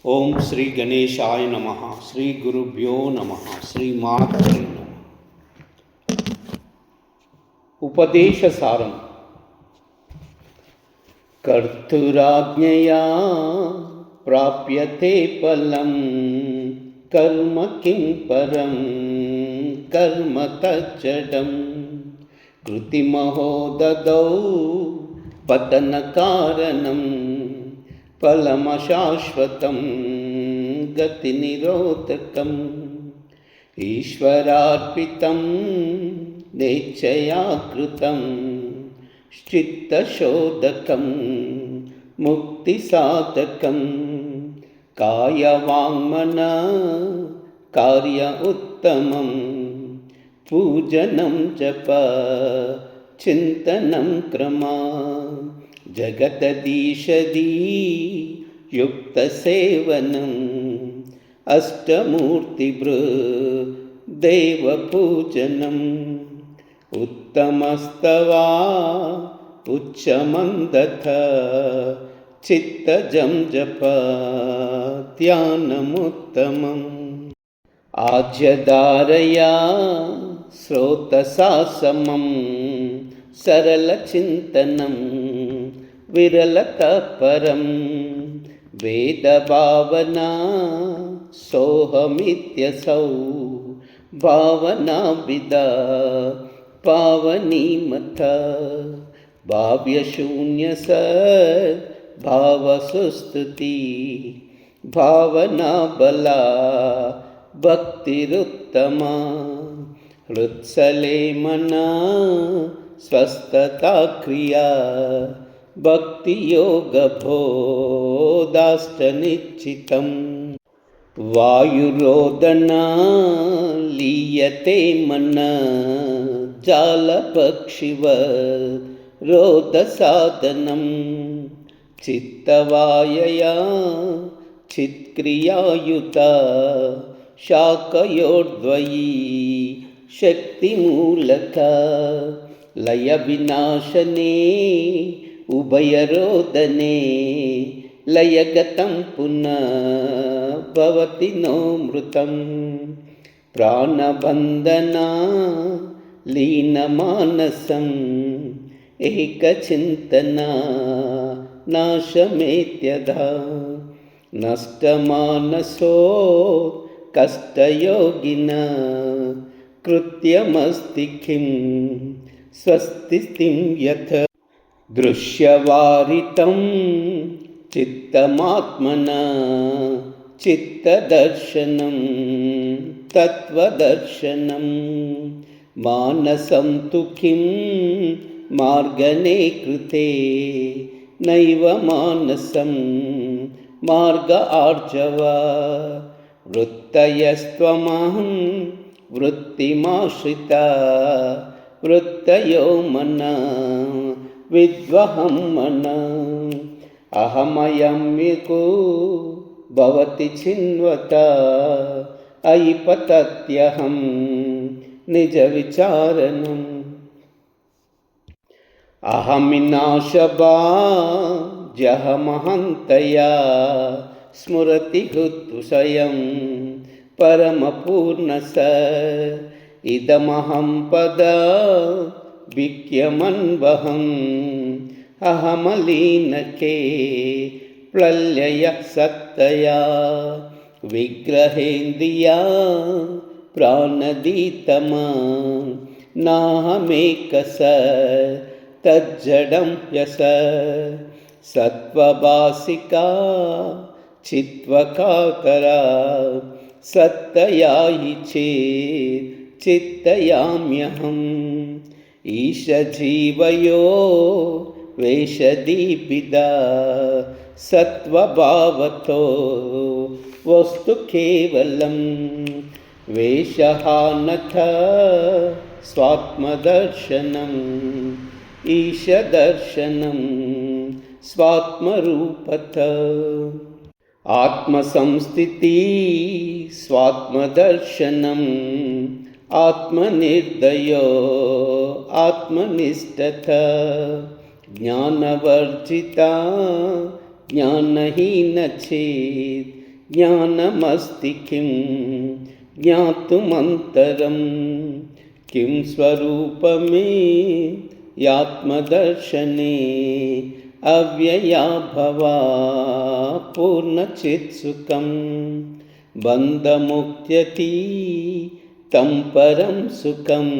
ఓం శ్రీ గణేశాయ నమః. శ్రీ గురుభ్యో నమః. శ్రీమాత్రే నమః. ఉపదేశసారం. కర్తురాజ్ఞయా ప్రాప్యతే ఫలం కర్మ కిం పరం కర్మ తజ్జడం కృతిమహోదదౌ పతన కారణం ఫలమశాశ్వతం గతి నిరోధకం ఈశ్వరార్పితం నేచ్ఛయా కృతం చిత్తశోధకం ముక్తి సాధకం కాయవాంగ్మన కార్య ఉత్తమం పూజనం జప చింతనం క్రమా జగదీశదీ యుక్త సేవనం అష్టమూర్తిభృ దేవ పూజనం ఉత్తమస్తవా ఉచ్చమందథ చిత్తజం జప ధ్యానముత్తమం ఆజ్యధారయా శ్రోతసాసమం సరళచింతనం విరలతపరం వేదభావనా సోహమిత్యసౌ భావనావిదా పావనీమత భావ్యశూన్య భావసుస్తుతి భావనాబలా భక్తిరుత్తమా హృత్సలే మనా స్వస్థతా క్రియా భక్తియోగబోధాశ్చ నిశ్చితం వాయురోదనా లీయతే మన జాలపక్షివ రోదసాధనం చిత్తవాయయా చిత్క్రియాయుత శాఖయోర్ద్వయీ శక్తిమూలక లయ వినాశనే ఉభయరోదనే లయగతం పునః భవతి నో మృతం ప్రాణబంధనా లీనమానసం ఏకచింతనా నాశమేత్యథా నష్టమానసో కష్టయోగిన కృత్యమస్తి కిం స్వస్తిస్తిం యథ దృశ్యవారితం చిత్తమాత్మనా చిత్తదర్శనం తత్వదర్శనం మానసం తు కిం మార్గనే కృతే నైవ మానసం మార్గ ఆర్జవ వృత్తయస్త్వమహం వృత్తిమాశ్రితా వృత్తయో మనా విద్వహం మన అహమయమ్యకు భవతి చిన్వత అయిపతత్యహం నిజ విచారణం అహమినాశభా జహమహంతయా స్మృతి హృత్సయం పరమపూర్ణస ఇదమహం పద విక్యమన్వహం అహమలీనకే ప్లల్యయ సత్తయా విగ్రహేంద్రియా ప్రాణదీతమా నాహమేకస తజ్జడం యస సత్వభాసికా చిత్వకాతరా సత్తయాయి చేత్ చిత్తయామ్యహం ఈశజీవయో వేషదీపిదా సత్వభావతో వస్తు కేవలం వేషహానథ స్వాత్మదర్శనం ఈశదర్శనం స్వాత్మరూపత ఆత్మసంస్థితి స్వాత్మదర్శనం ఆత్మనిర్దయో ఆత్మనిష్టత జ్ఞానవర్జిత జ్ఞానహీన చేత్ ज्ञानमस्ति किं ज्ञातुमन्तरं किं स्वरूपमे यात्मदर्शने अव्यया भवा पूर्णचित्सुखं बन्धमुक्त्यति तं परं सुखं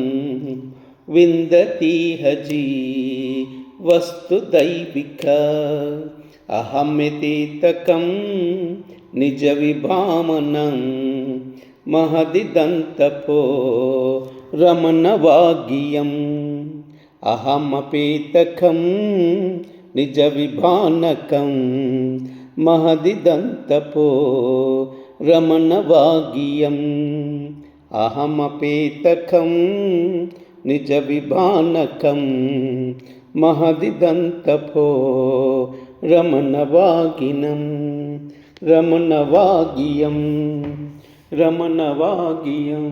विन्दतीह वस्तुदैविक अहमितीतकं निजविभामनं महदिदन्तपो रमणवागियम् अहमपीतकं निजविभानकं महदिदन्तपो रमणवागियम् अहमपीतकं निजविभानकं महदिदन्तपो रमणवागिनं रमणवागियं रमणवागियम्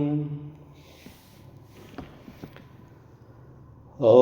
ओ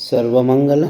सर्वमंगल।